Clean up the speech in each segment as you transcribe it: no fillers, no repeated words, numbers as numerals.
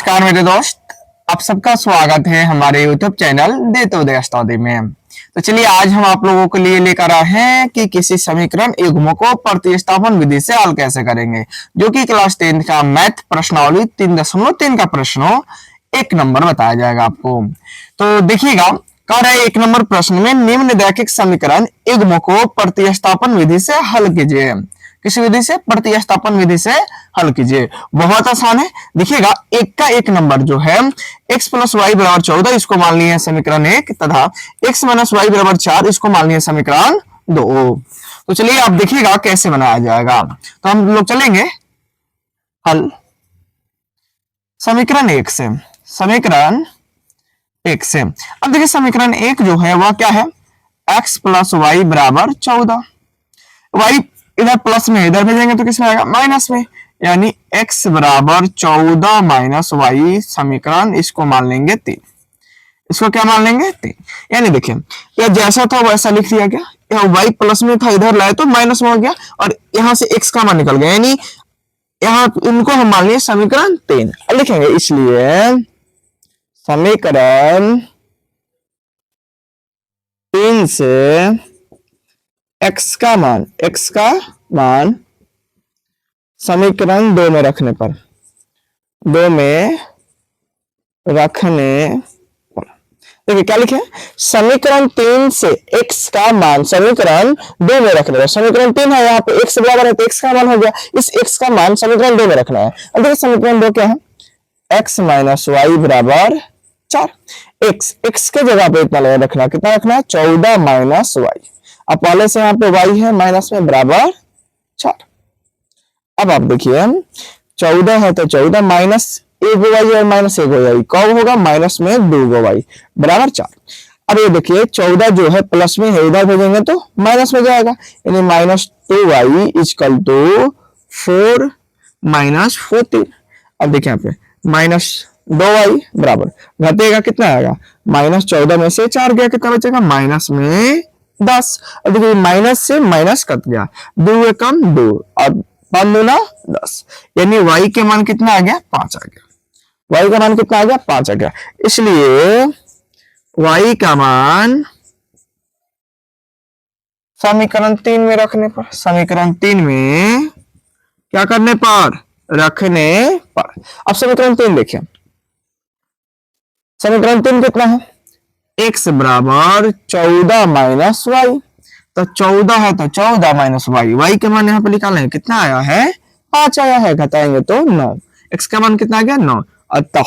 नमस्कार मेरे दोस्त, आप सबका स्वागत है हमारे YouTube चैनल देते उदय स्टडी में। तो चलिए आज हम आप लोगों के लिए लेकर आए हैं कि किसी समीकरण युग्म को प्रतिस्थापन विधि से हल कैसे करेंगे, जो कि क्लास 10 का मैथ प्रश्नावली 3.3 का प्रश्न हो, 1 नंबर बताया जाएगा आपको। तो देखिएगा, कह रहा है 1 नंबर प्रश्न में निम्नलिखित समीकरण युग्म को प्रतिस्थापन विधि से हल कीजिए। किस विधि से? प्रतिस्थापन विधि से हल कीजिए। बहुत आसान है। देखिएगा, 1 का 1 नंबर जो है x प्लस वाई बराबर 14, इसको मान लिया है समीकरण 1, तथा x माइनस वाई बराबर 4, इसको मान लिया समीकरण 2। तो चलिए आप देखिएगा कैसे बनाया जाएगा। तो हम लोग चलेंगे हल समीकरण 1 से। समीकरण 1 से अब देखिए, समीकरण 1 जो है वह क्या है? x प्लस वाई बराबर 14। वाई इधर प्लस में, इधर भेजेंगे तो किस में आएगा? माइनस में, यानी x बराबर 14 माइनस वाई समीकरण, इसको मान लेंगे 3। इसको क्या मान लेंगे? 3। यानी देखिए, यह जैसा था वैसा लिख दिया गया। यह y प्लस में था, इधर लाए तो माइनस में हो गया, और यहां से x का मान निकल गया, यानी यहां इनको हम मान लिए समीकरण 3 लिखेंगे। इसलिए समीकरण 3 से x का मान समीकरण 2 में रखने पर, देखिए क्या लिखे? समीकरण 3 से x का मान समीकरण 2 में रखने पर, समीकरण 3 है, यहाँ पे x बराबर है तो x का मान हो गया, इस x का मान समीकरण 2 में रखना है। अब देखिए समीकरण 2 क्या है? x माइनस वाई बराबर 4। x के जगह पे इतना रखना, कितना रखना है? 14 माइनस वाई। अब पहले से यहाँ पे y है माइनस में, बराबर 4। अब आप देखिए, 14 है तो 14 माइनस 1 वाई और माइनस 1 वाई कब होगा? माइनस में 2 वाई बराबर 4। अब ये देखिए, 14 जो है प्लस में है, इधर भेजेंगे तो माइनस में जाएगा, यानी minus 2 Y equal to 4 minus 14। अब देखिए यहाँ पे माइनस 2 वाई बराबर घटेगा, कितना आएगा? माइनस 14 में से 4 गया, कितना बचेगा? माइनस में 10। अब देखिए माइनस से माइनस कट गया, 2 कम 2 और 5 दूना 10, यानी y के मान कितना आ गया? 5 आ गया। y का मान कितना आ गया? 5 आ गया। इसलिए y का मान समीकरण 3 में रखने पर, समीकरण 3 में क्या करने पर? रखने पर। अब समीकरण 3 देखिए, समीकरण 3 कितना है? x बराबर 14 माइनस वाई, तो 14 है तो 14 माइनस वाई, वाई के मान यहाँ पे निकालेंगे, कितना आया है? 5 आया है, घटाएंगे तो 9। x का मान कितना आ गया? 9। अतः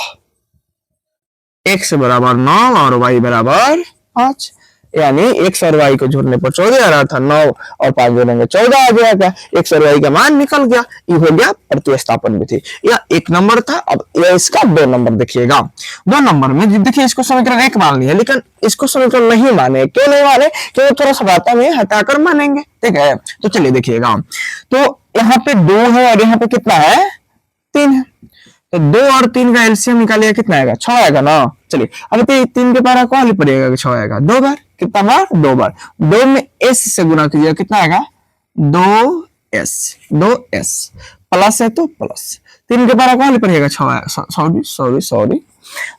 x बराबर 9 और y बराबर 5, यानी x और y को जोड़ने पर 14 आ रहा था, 9 और 5 जोड़ेंगे 14 आ गया। क्या? x और y का मान निकल गया। ये हो गया प्रतिस्थापन विधि। यह 1 नंबर था। अब यह इसका 2 नंबर देखिएगा। 2 नंबर में देखिए, इसको समीकरण 1 मान लिया, लेकिन इसको समीकरण नहीं माने। क्यों नहीं माने? क्योंकि थोड़ा सा बातों में हटाकर मानेंगे, ठीक है। तो चलिए देखिएगा, तो यहाँ पे 2 है और यहाँ पे कितना है? 3 है, तो 2 और 3 का एलसीएम निकालिएगा, कितना आएगा? 6 आएगा ना। चलिए अब 3 के पारा कौन ही पड़ेगा? 6 आएगा 2 बार, कितना बार? 2 बार। 2 में s से गुना कीजिएगा, कितना आएगा? 2s प्लस है तो प्लस। 3 के पारा कौन पड़ेगा? 6 आएगा, सॉरी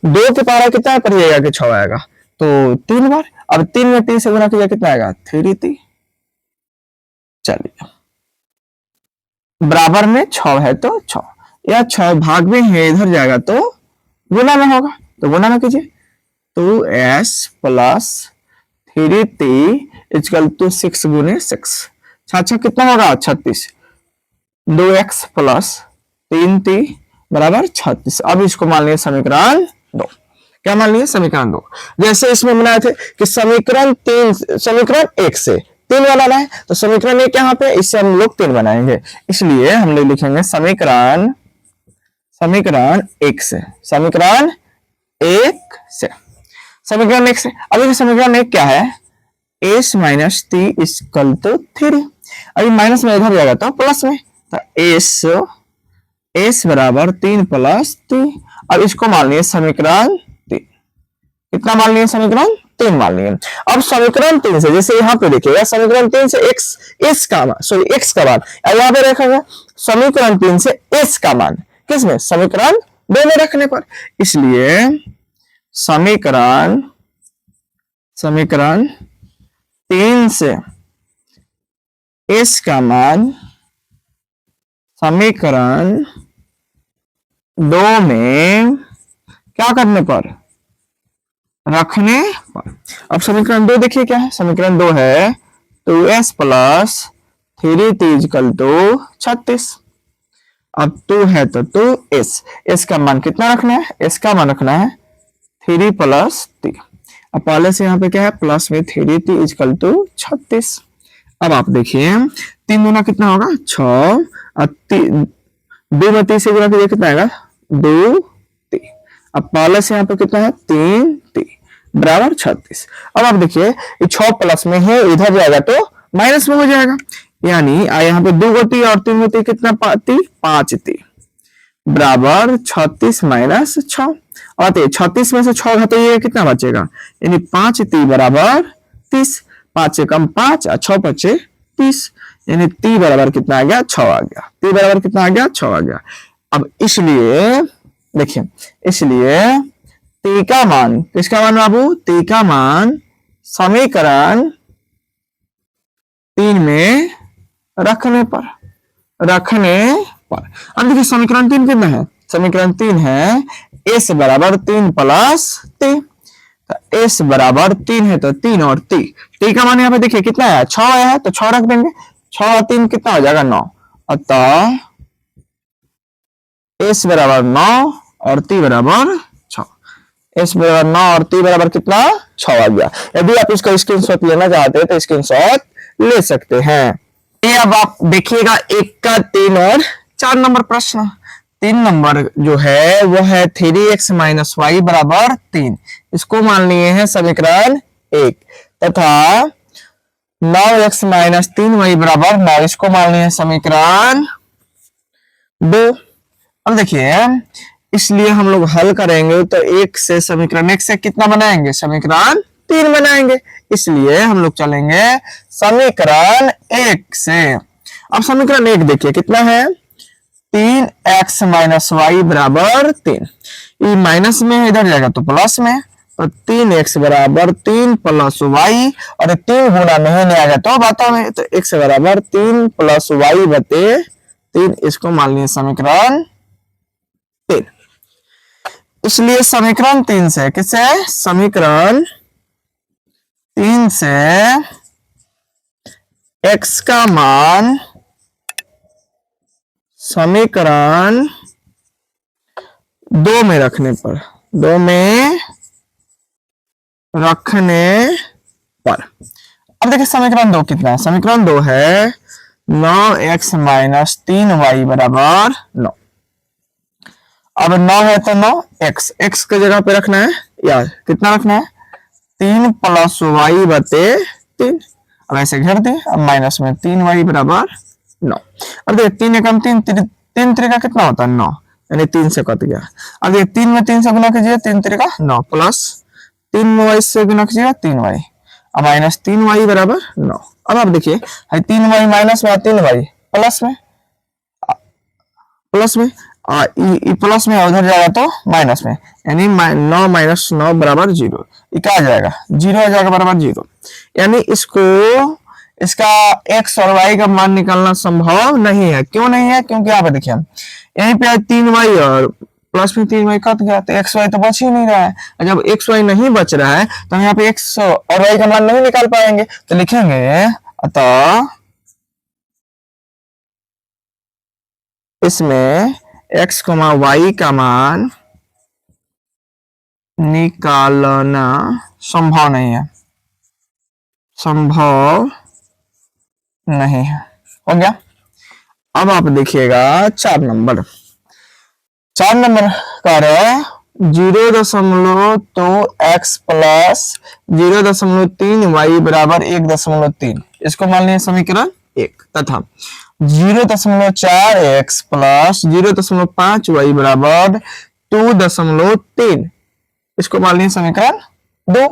2 के पारा कितना पड़ेगा कि 6 आएगा, तो 3 बार। अब 3 में 3 से गुना कीजिएगा, कितना आएगा? 3। चलिए, बराबर में 6 है तो 6, या 6 भाग में है, इधर जाएगा तो गुना में होगा, तो गुना में कीजिए। 2s plus 3t equal to 6 गुने 6, 6 कितना होगा? 36। 2x प्लस 3t बराबर 36। अब इसको मान लिया समीकरण 2। क्या मान लिया? समीकरण 2। जैसे इसमें बनाए थे कि समीकरण 1 से 3 बनाना है, तो समीकरण 1 यहाँ पे, इससे हम लोग 3 बनाएंगे। इसलिए हम लोग लिखेंगे समीकरण 1 से, समीकरण 1 से, समीकरण 1 से। अभी समीकरण 1 क्या है? s minus T equal to 3। अभी माइनस में इधर जाएगा तो प्लस में, तो s बराबर 3 प्लस 3। अब इसको मान लिया समीकरण 3। कितना मान लिया? समीकरण 3 मान लिया। अब समीकरण 3 से, जैसे यहाँ पे देखिएगा, समीकरण 3 से x का मान यहाँ पे रखेंगे। समीकरण 3 से s का मान किसमें? समीकरण दो में रखने पर। इसलिए समीकरण समीकरण 3 से s का मान समीकरण 2 में क्या करने पर, रखने पर। अब समीकरण 2 देखिए क्या है, समीकरण 2 है 2s plus 3t equal to 36। अब 2 है तो 2s का मान कितना रखना है, s का मान रखना है 3 प्लस t। अब पहले से यहाँ पे क्या है, प्लस में 3t इक्वल टू 36। अब आप देखिए 3 गुना कितना होगा 6, और 2 में 3 से गुना कीजिए कितना आएगा 2t। अब पहले से यहाँ पे कितना है 3t बराबर 36। अब आप देखिए 6 प्लस में है, इधर जाएगा तो माइनस में हो जाएगा, यानी यहाँ पे 2 गोटी और 3 गोटी कितना 5t बराबर 36 माइनस 6। और 36 में से 6 घटे ये कितना बचेगा, यानी 5t बराबर 30। 5 से कम 5 और 6 बचे 30, यानी t बराबर कितना आ गया 6 आ गया। t बराबर कितना आ गया 6 आ गया। अब इसलिए देखिए, इसलिए t का मान, किसका मान बाबू, t का मान समीकरण 3 में रखने पर। अब देखिए समीकरण 3 कितना है, समीकरण 3 है s बराबर 3 प्लस t। तो s बराबर 3 है तो 3 और t का मान यहाँ पे देखिए कितना है 6 आया है, तो 6 रख देंगे, 6 और 3 कितना हो जाएगा 9। अतः s बराबर 9 और t बराबर 6। s बराबर 9 और t बराबर कितना 6 आ गया। यदि आप इसका स्क्रीनशॉट लेना चाहते हैं तो स्क्रीनशॉट ले सकते हैं। ये अब आप देखिएगा 1 का 3 और 4 नंबर प्रश्न। 3 नंबर जो है वो है 3x माइनस वाई बराबर 3, इसको मान लिए हैं समीकरण 1, तथा 9x माइनस 3y बराबर 9, इसको मान लिए हैं समीकरण 2। अब देखिए इसलिए हम लोग हल करेंगे तो 1 से समीकरण 1 से कितना बनाएंगे, समीकरण 3 बनाएंगे। इसलिए हम लोग चलेंगे समीकरण 1 से। अब समीकरण 1 देखिए कितना है 3x माइनस वाई बराबर 3, ये माइनस में है इधर जाएगा तो प्लस में, तो 3x बराबर 3 प्लस वाई, और 3 गुना नहीं आएगा तो बातों में, तो x बराबर 3 प्लस वाई बटे 3, इसको मान लिए समीकरण 3। इसलिए समीकरण 3 से, किससे, समीकरण 3 से x का मान समीकरण 2 में रखने पर, 2 में रखने पर। अब देखिए समीकरण 2 कितना है, समीकरण 2 है 9x माइनस 3y बराबर 9। अब 9 है तो 9x, x के जगह पे रखना है यार, कितना रखना है 3 प्लस वाई बटे 3। अब ऐसे घेर दे, अब माइनस में 3y बराबर 9। अब देखिए 3 एकम 3, 3 3 का कितना होता है 9, यानी 3 से कट गया। अब ये 3 में 3 से गुना कीजिए, 3 3 का 9 प्लस 3 y से गुना कीजिएगा 3y, अब माइनस 3y बराबर 9। अब आप देखिए 3y माइनस में 3y प्लस में, प्लस में प्लस में उधर जाएगा तो माइनस में, यानी 9 माइनस 9 बराबर 0, ये क्या आ जाएगा 0 आ जाएगा बराबर 0। यानी इसका x और y का मान निकालना संभव नहीं है। क्यों नहीं है, क्योंकि यहाँ पे देखिए यहीं पे 3y और प्लस में 3y कट गया, तो x y तो बच ही नहीं रहा है। जब x y नहीं बच रहा है तो हम यहाँ पे x और y का मान नहीं निकाल पाएंगे, तो लिखेंगे अतः इसमें x, y का मान निकालना संभव नहीं है, संभव नहीं है। हो गया। अब आप देखिएगा 4 नंबर, 4 नंबर का रहा 0.2x प्लस 0.3y बराबर 1.3, इसको मान लिया समीकरण 1, तथा 0.4x प्लस 0.5y बराबर 2.3, इसको मान लिया समीकरण 2।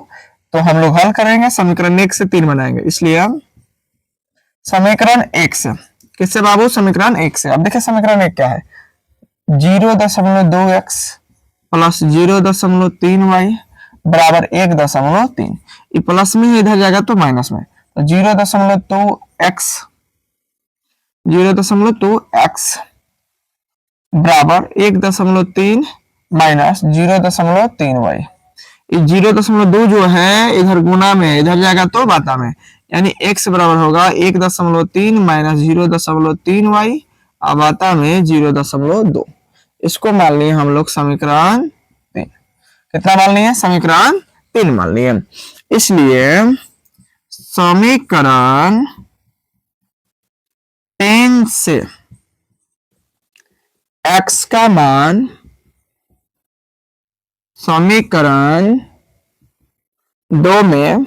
तो हम लोग हल करेंगे समीकरण 1 से 3 बनाएंगे, इसलिए हम समीकरण 1 से, किससे बाबू, समीकरण 1 से। अब देखिए समीकरण 1 क्या है 0.2x प्लस 0.3y बराबर 1.3। ये प्लस में इधर जाएगा तो माइनस में, तो 0.2x बराबर 1.3 माइनस 0.3y। ये 0.2 जो है इधर गुना में, इधर जाएगा तो बाता में, यानी x बराबर होगा 1.3 माइनस 0.3y और बाता में 0.2। इसको मान लिए हम लोग समीकरण 3। कितना मान लिए? समीकरण 3 मान लिए। इसलिए समीकरण 3 से x का मान समीकरण 2 में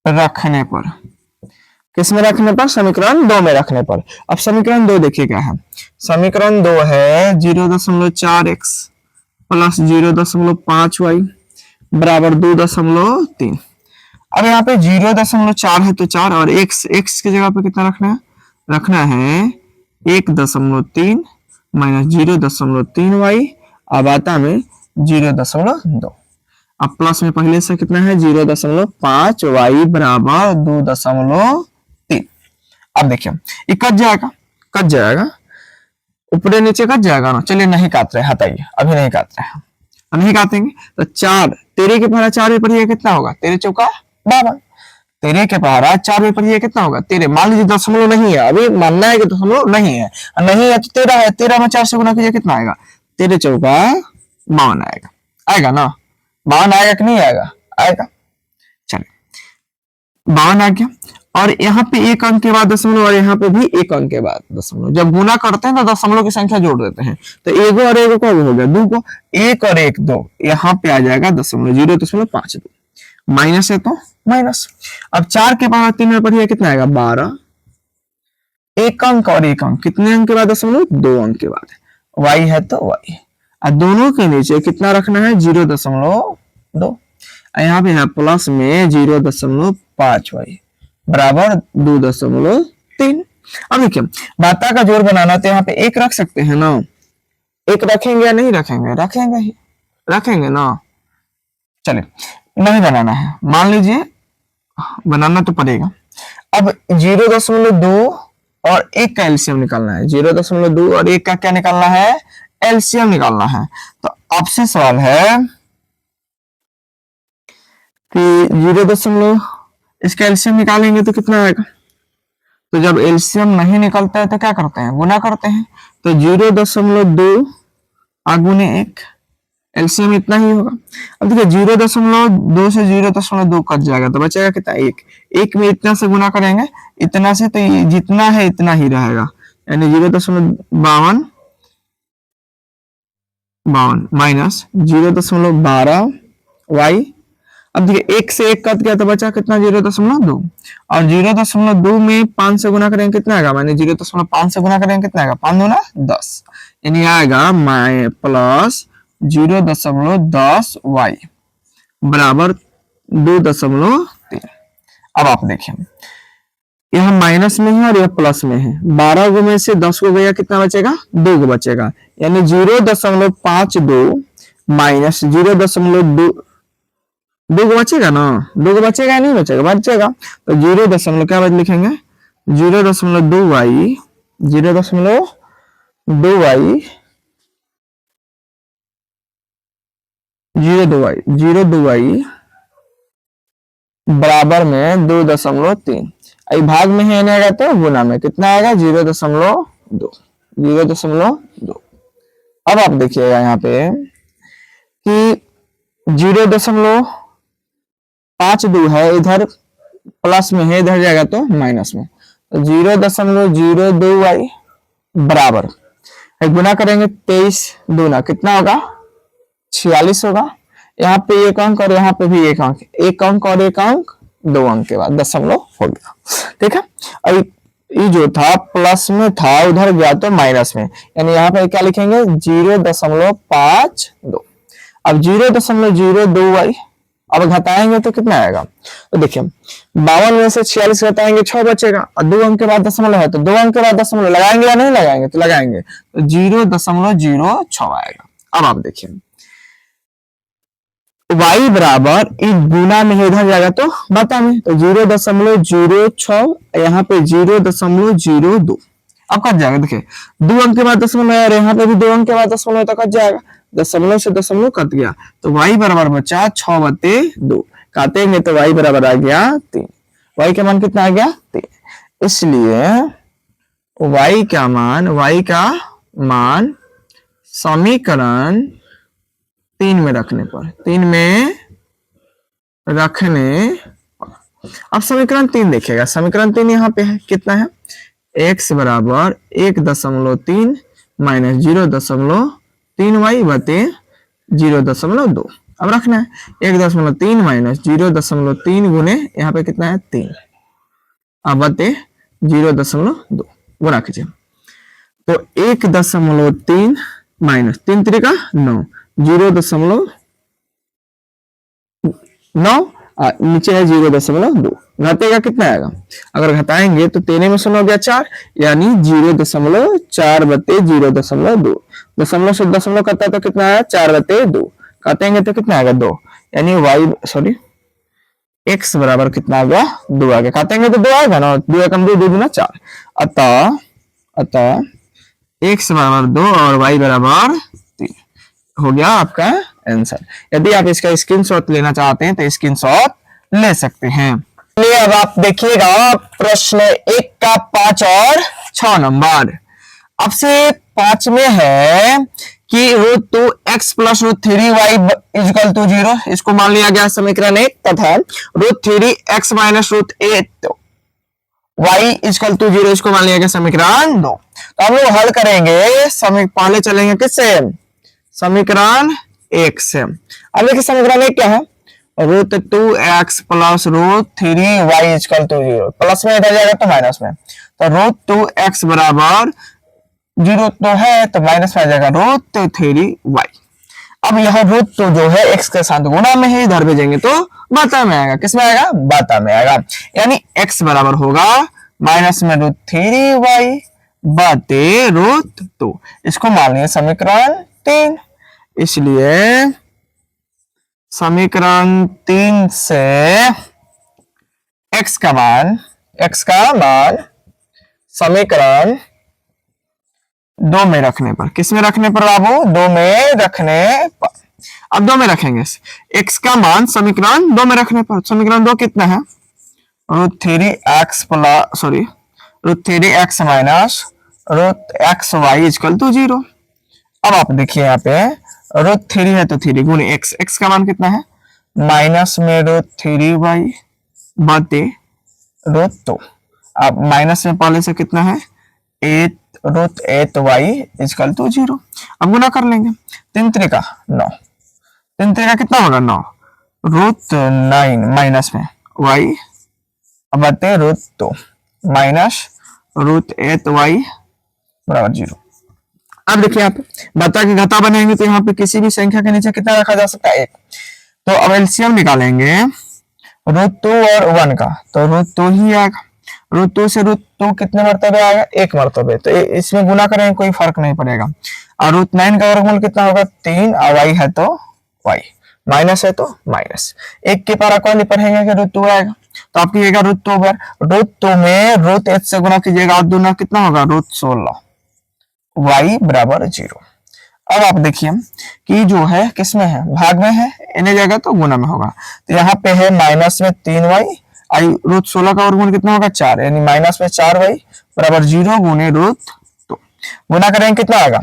रखने पर, किस में रखने पर? समीकरण 2 में रखने पर। अब समीकरण 2 देखिए क्या है। समीकरण 2 है 0.4x प्लस 0.5y बराबर 2.3। अब यहाँ पे 0.4 है तो 4 और x की जगह पे कितना रखना है? रखना है 1.3 माइनस 0.3y अब आता में 0.2। अब प्लस में पहले से कितना है? 0.5y बराबर 2.3। अब देखिए ये कट जाएगा ऊपर नीचे कट जाएगा ना। चलिए नहीं काट रहे, हटाइए, अभी नहीं काट रहे हैं, नहीं काटेंगे तो 4 तेरे के पहाड़ा 4 पर ये कितना होगा? तेरे चौका 52। तेरे के पहाड़ा 4 पर ये कितना होगा? तेरे मान लीजिए दशमलव नहीं है, अभी मानना है कि दशमलव नहीं है, नहीं है तो 13 है, 13 में 4 से गुना कीजिए कितना आएगा? तेरे चौका 52 आएगा। आएगा ना? 52 आएगा कि नहीं आएगा? आएगा। चलिए 52 आ गया और यहाँ पे एक अंक के बाद दशमलव और यहाँ पे भी एक अंक के बाद दशमलव। जब गुना करते हैं तो दशमलव की संख्या जोड़ देते हैं, तो एगो और एगो को हो गया 2 को, 1 और 1 2, यहाँ पे आ जाएगा दशमलव 0.52 माइनस है तो माइनस। अब 4 के पावर 3 में पढ़िए कितना आएगा? 12। एक अंक और एक अंक, कितने अंक के बाद दशमलव? 2 अंक के बाद। y है तो y, और दोनों के नीचे कितना रखना है? 0.2। यहाँ पे है प्लस में 0.5y बराबर 2.3। अब देखिए बाता का जोड़ बनाना तो यहाँ पे एक रख सकते हैं ना। एक रखेंगे या नहीं रखेंगे? रखेंगे ही, रखेंगे ना। चलिए नहीं बनाना है, मान लीजिए बनाना तो पड़ेगा। अब 0.2 और 1 का एलसीएम निकालना है। 0.2 और 1 का क्या निकालना है? एलसीएम निकालना है। तो आपसे सवाल है कि 0. इसका एलसीएम निकालेंगे तो कितना आएगा? तो जब एलसीएम नहीं निकलता है तो क्या करते हैं? गुना करते हैं। तो 0.2 गुने 1, एलसीएम इतना ही होगा। अब देखिए 0.2 से 0.2 कट जाएगा तो बचेगा कितना? 1। 1 में इतना से गुना करेंगे, इतना से, तो ये जितना है इतना ही रहेगा, यानी 0.52 माइनस 0.12y। अब देखिए 1 से 1 कट गया तो बचा कितना? 0.2। और 0.2 में 5 से गुना करेंगे कितना आएगा? माने 0.5 से गुना करेंगे कितना आएगा? 5 दूना 10, यानी आएगा प्लस 0.10y बराबर 2.3। अब आप देखिए यह माइनस में है और यह प्लस में है। 12 गो में से 10 को गया, कितना बचेगा? 2 गो बचेगा, यानी 0.52 माइनस 0.2 2 को बचेगा ना। 2 को बचेगा या नहीं बचेगा? बचेगा। तो 0. क्या लिखेंगे? 0.2y 0.2y बराबर में 2.3। भाग में है आएगा तो गुना में कितना आएगा? 0.2। अब आप देखिएगा यहाँ पे कि 0.52 है, इधर प्लस में है, इधर जाएगा तो माइनस में। तो 0.02y बराबर गुना करेंगे 23 दूना कितना होगा? 46 होगा। यहाँ पे एक अंक और यहाँ पे भी एक अंक, एक अंक और एक अंक 2 अंक के बाद दशमलव हो गया। ठीक है। अब ये जो था प्लस में था उधर गया तो माइनस में, यानी यहाँ पे क्या लिखेंगे? 0.52। अब 0.02y अब घटाएंगे तो कितना आएगा, तो देखिए 52 में से 46 घटाएंगे 6 बचेगा, और 2 अंक के बाद दशमलव है तो 2 अंक के बाद दशमलव लगाएंगे या नहीं लगाएंगे, तो लगाएंगे, तो 0.06 आएगा। अब आप देखिए y बराबर एक गुना में है, इधर जाएगा तो बता में, तो 0.06, यहाँ पे 0.02, अब कट जाएगा। देखिए 2 अंक के बाद दशमलव है और यहाँ पे भी 2 अंक के बाद दशमलव तो कट जाएगा, दशमलव से दशमलव कट गया, तो y बराबर बचा 6/2, काटेंगे तो y बराबर आ गया 3, y का मान कितना आ गया 3। इसलिए y का मान समीकरण 3 में रखने पर, अब समीकरण 3 देखिएगा, समीकरण 3 यहाँ पे है, कितना है, x बराबर 1.3 माइनस 0.3y बटे 0.2। अब रखना है 1.3 माइनस 0.3 गुने यहाँ पे कितना है 3, अब बटे 0.2 गुना कीजिए, तो 1.3 माइनस 3 3 9, 0.9 नीचे है 0.2, घटेगा कितना आएगा, अगर घटाएंगे तो 13 में 0 हो गया 4, यानी 0.4 बटे 0.2, दशमलव से दशमलव करता है तो कितना आया 4/2, काटेंगे तो कितना आएगा 2, यानी x बराबर कितना आ गया 2 आ गया, काटेंगे तो 2 आएगा ना, 2 एकम 2, 2 दूना 4, अतः x बराबर 2 और y बराबर 3 हो गया आपका आंसर। यदि आप इसका स्क्रीनशॉट लेना चाहते हैं तो स्क्रीनशॉट ले सकते हैं। अब आप देखिएगा प्रश्न 1 का 5 और 6 नंबर। अब से 5 में है कि √2x plus √3y equal to 0, इसको मान लिया गया समीकरण 1, तथा √3x minus √8y equal to 0, इसको मान लिया गया समीकरण 2। तो हम लोग हल करेंगे, पहले चलेंगे किससे, समीकरण 1 से। अब देखिए समीकरण 1 क्या है, √2x plus √3y equal to 0, plus में इधर जाएगा तो माइनस में, तो √2x बराबर 0 तो है तो माइनस में आ जाएगा √3y। अब यह √2 जो है x के साथ गुणा में है, इधर भेजेंगे तो बाता में आएगा, किस में आएगा, बाता में आएगा, यानी x बराबर होगा माइनस में √3y बटे √2, इसको मान लिया समीकरण 3। इसलिए समीकरण 3 से x का मान समीकरण 2 में रखने पर, किस में रखने पर बाबू, 2 में रखने पर, अब 2 में रखेंगे x का मान समीकरण 2 में रखने पर, समीकरण 2 कितना है, √3x minus √xy equal to 0। अब आप देखिए यहाँ पे √3 है तो 3 गुणे x का मान कितना है, माइनस में √3y बटे √2, अब माइनस में पहले से कितना है 8√8y इक्वल टू 0। अब गुना कर लेंगे, 3 3 का 9, 3 3 का कितना होगा 9, √9 माइनस में y बटे √2 माइनस √8y बराबर 0। अब देखिए आप बता के घटा बनेंगे तो यहाँ पे किसी भी संख्या के नीचे कितना रखा जा सकता है 1, तो अब एलसीएम निकालेंगे √2 और 1 का, तो √2 ही आएगा, √2 से √2 कितने मरतबे आएगा, 1 मरतबे, तो इसमें गुना करेंगे कोई फर्क नहीं पड़ेगा, और √9 का वर्गमूल कितना होगा 3, और y है तो y, माइनस है तो माइनस, 1 के पारा कौन पढ़ेंगे कि √2 आएगा, तो आप कीजिएगा √2 में √8 से गुना कीजिएगा, और दूना कितना होगा √16, y बराबर 0। अब आप देखिए कि जो है किसमें है, भाग में है, इन्हें जगह तो गुना में होगा, तो यहाँ पे है माइनस में 3y, √16 का वर्गमूल कितना होगा 4, यानी माइनस में 4y बराबर 0 गुने √2, गुना करेंगे कितना आएगा,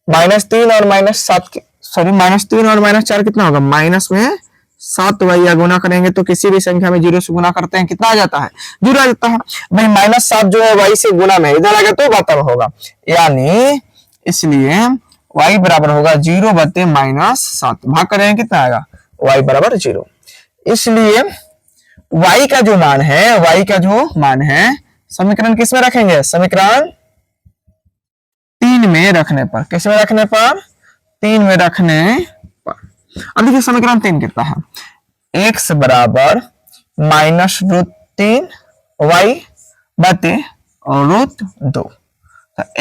-3 और -3 और -4 कितना होगा, माइनस में 7y, या गुना करेंगे तो किसी भी संख्या में 0 से गुना करते हैं कितना आ जाता है, 0 आ जाता है। भाई -7 जो है y से गुना में, इधर आएगा तो बाता में होगा, यानी इसलिए y बराबर होगा 0 बटे -7, भाग करेंगे कितना आएगा, y बराबर 0। इसलिए y का जो मान है समीकरण किस में रखेंगे, समीकरण 3 में रखने पर, किस में रखने पर, 3 में रखने पर। अब देखिए समीकरण 3 कितना है, x बराबर -√3y बटे √2। तो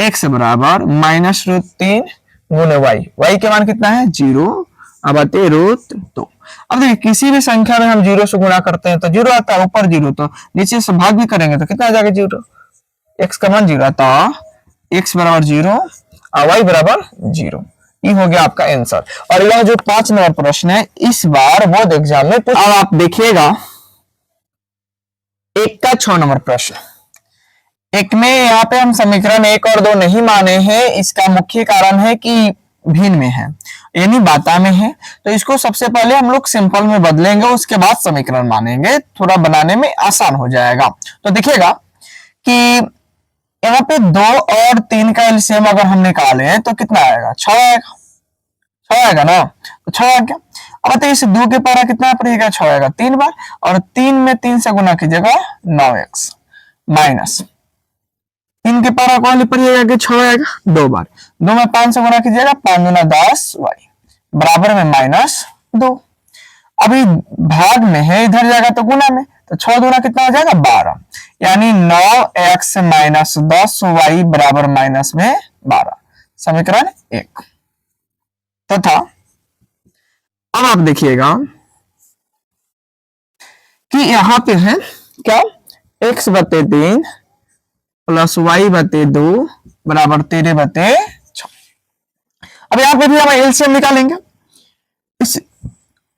x बराबर -√3 गुने y के मान कितना है 0 अब बटे √2। अब देखिए किसी भी संख्या में हम 0 से गुणा करते हैं तो 0 आता है, ऊपर 0 तो नीचे से भाग भी करेंगे तो कितना आ जाएगा 0, x का मान 0 आता, x बराबर 0 और y बराबर 0। ये हो गया आपका आंसर। और यह जो 5 नंबर प्रश्न है इस बार बोर्ड एग्जाम में अब आप देखिएगा एक का 6 नंबर प्रश्न। एक में यहाँ पे हम समीकरण 1 और 2 नहीं माने हैं, इसका मुख्य कारण है कि भिन्न में है यानी बाता में है, तो इसको सबसे पहले हम लोग सिंपल में बदलेंगे, उसके बाद समीकरण मानेंगे, थोड़ा बनाने में आसान हो जाएगा। तो देखिएगा कि यहाँ पे 2 और 3 का एलसीएम अगर हम निकाले हैं तो कितना आएगा 6 आएगा, 6 आएगा ना, तो 6 आ गया। अब बताइए इसे 2 के पारा कितना पड़ेगा 6 आएगा 3 बार, और 3 में 3 से गुना कीजिएगा 9x माइनस 3 के पारा कौन पड़ेगा कि 6 आएगा 2 बार, 2 में 5 से गुना कीजिएगा 5 गुना 10y बराबर में -2। अभी भाग में है, इधर जाएगा तो गुना में, तो 6 दूना कितना हो जाएगा 12, यानी 9x माइनस 10y बराबर माइनस में 12, समीकरण 1 तथा अब आप देखिएगा कि यहां पे है क्या x बटे 3 प्लस y बटे 2 बराबर 13 बटे 6। अब यहाँ पे भी हम एलसीएम निकालेंगे, इस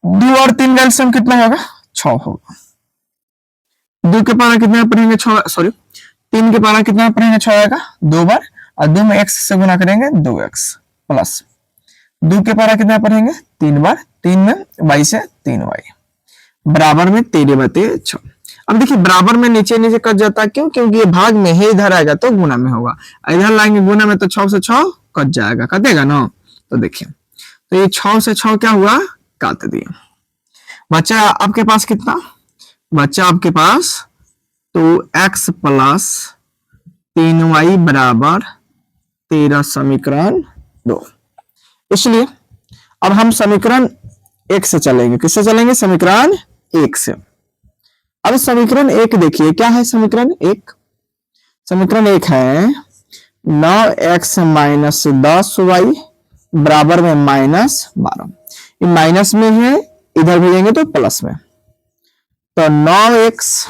2 और 3 का एलसीएम कितना होगा 6 होगा। 2 के पारा कितना पढ़ेंगे 6, सॉरी 3 के पारा कितना पढ़ेंगे 6 आएगा 2 बार, और 2 में x से गुना करेंगे 2x प्लस 2 के पारा कितना पढ़ेंगे 3 बार, 3 में y से 3y बराबर में 13 बटे 6। अब देखिए बराबर में नीचे नीचे कट जाता है, क्यों, क्योंकि ये भाग में है, इधर आएगा तो गुना में होगा, इधर लाएंगे गुना में तो 6 से 6 कट जाएगा, कटेगा ना। तो देखिए तो ये 6 से 6 क्या हुआ काट दिया, बच्चा आपके पास कितना, बच्चा आपके पास तो x प्लस 3y बराबर 13 समीकरण 2। इसलिए अब हम समीकरण 1 से चलेंगे, किससे चलेंगे समीकरण 1 से। अब समीकरण 1 देखिए क्या है, समीकरण 1, समीकरण 1 है 9x माइनस 10y बराबर में -12, ये माइनस में है, इधर भेजेंगे तो प्लस में, तो 9x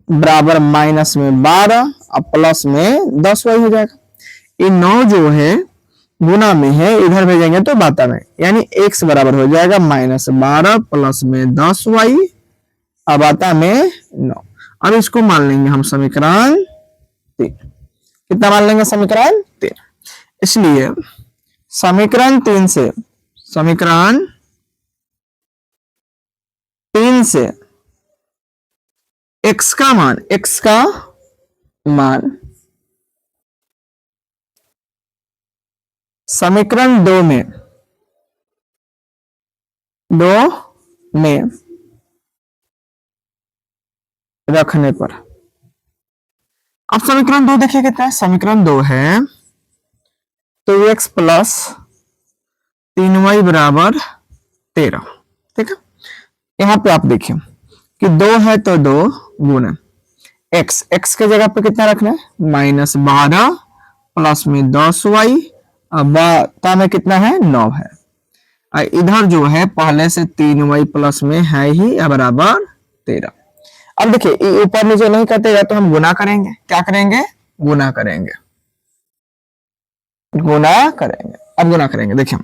बराबर माइनस में 12 और प्लस में 10y हो जाएगा। ये 9 जो है गुना में है, इधर भेजेंगे तो बाता में, यानी x बराबर हो जाएगा -12 प्लस में 10y अब आता में 9। अब इसको मान लेंगे हम समीकरण 3, कितना मान लेंगे समीकरण 3। इसलिए समीकरण 3 से, समीकरण 3 से x का मान समीकरण 2 में रखने पर, अब समीकरण 2 देखिए कितना है, समीकरण 2 है तो x प्लस 3y बराबर 13, ठीक है। यहां पे आप देखिए कि 2 है तो 2 गुना x के जगह पे कितना रखना है -12 प्लस में 10y, अब बाता में कितना है 9 है, और इधर जो है पहले से 3y प्लस में है ही बराबर 13। अब देखिए ऊपर नीचे नहीं कटेगा तो हम गुना करेंगे, क्या करेंगे गुना करेंगे, अब गुना करेंगे। देखिए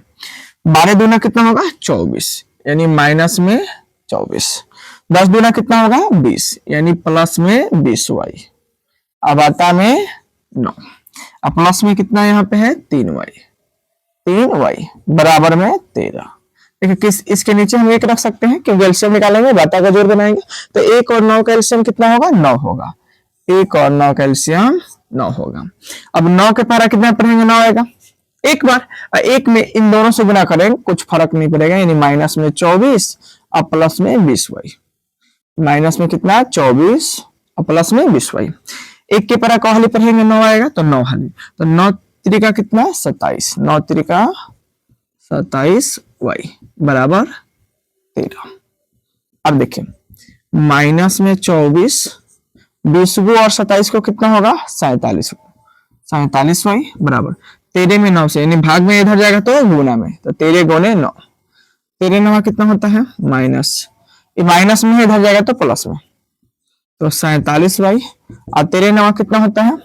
12 दूना कितना होगा 24, यानी माइनस में 24, 10 दूना कितना होगा 20, यानी प्लस में 20y, अब आता में 9, अब प्लस में कितना यहाँ पे है 3y बराबर में 13। देखिए किस इसके नीचे हम 1 रख सकते हैं क्योंकि एलसीएम निकालेंगे, बाता का जोड़ बनाएंगे, तो 1 और 9 का एलसीएम कितना होगा 9 होगा, 1 और 9 का एलसीएम 9 होगा। अब 9 के पारा कितना पढ़ेंगे 9 आएगा एक बार, 1 में इन दोनों से गुना करेंगे कुछ फर्क नहीं पड़ेगा, यानी माइनस में 24 और प्लस में 20y, माइनस में कितना 24 और प्लस में 20y, 1 के पारा कहली पढ़ेंगे 9 आएगा तो 9 हाली, तो 9 त्रिका कितना 27, 9 त्रिका 27y बराबर 13। अब देखिए माइनस में 24, 20 और 27 को कितना होगा 47, 47y बराबर 13 में 9 से, यानी भाग में इधर जाएगा तो गुना में, तो 13 गुने 9, 13 9 कितना होता है माइनस, ये माइनस में है इधर जाएगा तो प्लस में, तो 47y और 13 9 कितना होता है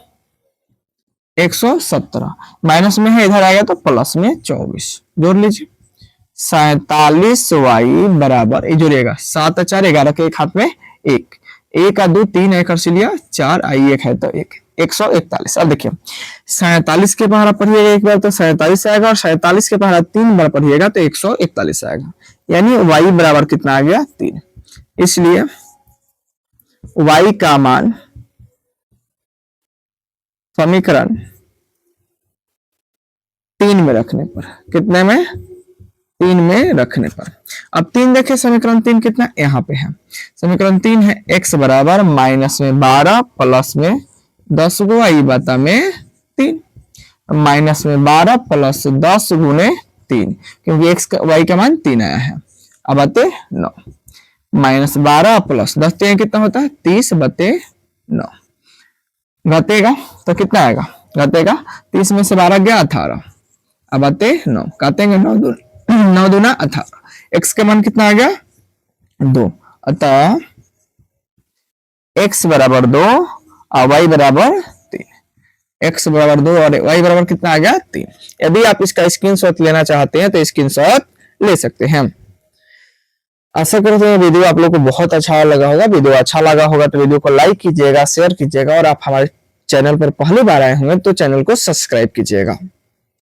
117, माइनस में है इधर आएगा तो प्लस में 24, जोड़ लीजिए 47y बराबर, ये जोड़िएगा 7 4 11 के एक हाथ में एक, एक का 2 3 एक अर्सी लिया 4 आई एक है तो एक, 141। अब देखिए 47 के पहाड़ा पढ़िएगा एक बार तो 47 आएगा, और 47 के पहाड़ा 3 बार पढ़िएगा तो 141 आएगा, यानी y बराबर कितना आ गया 3। इसलिए y का मान समीकरण 3 में रखने पर, कितने में 3 में रखने पर, अब 3 देखें समीकरण 3 कितना यहाँ पे है, समीकरण 3 है x बराबर माइनस में 12 प्लस में 10 गो आई बता में 3, माइनस में 12 प्लस 10 गुने 3, क्योंकि x का y का मान 3 आया है, अब आते 9, माइनस 12 प्लस 10 3 कितना होता है 30 बते 9, घटेगा तो कितना आएगा, घटेगा 30 में से 12 गया 18, अब आते 9, काटेंगे 9 दूना 18, x का मान कितना आ गया 2, अतः x बराबर 2 और y बराबर 3, x बराबर 2 और y बराबर कितना आ गया 3। यदि आप इसका स्क्रीनशॉट लेना चाहते हैं तो स्क्रीनशॉट ले सकते हैं। आशा करते हैं वीडियो आप लोग को बहुत अच्छा लगा होगा। वीडियो अच्छा लगा होगा तो वीडियो को लाइक कीजिएगा, शेयर कीजिएगा, और आप हमारे चैनल पर पहली बार आए होंगे तो चैनल को सब्सक्राइब कीजिएगा।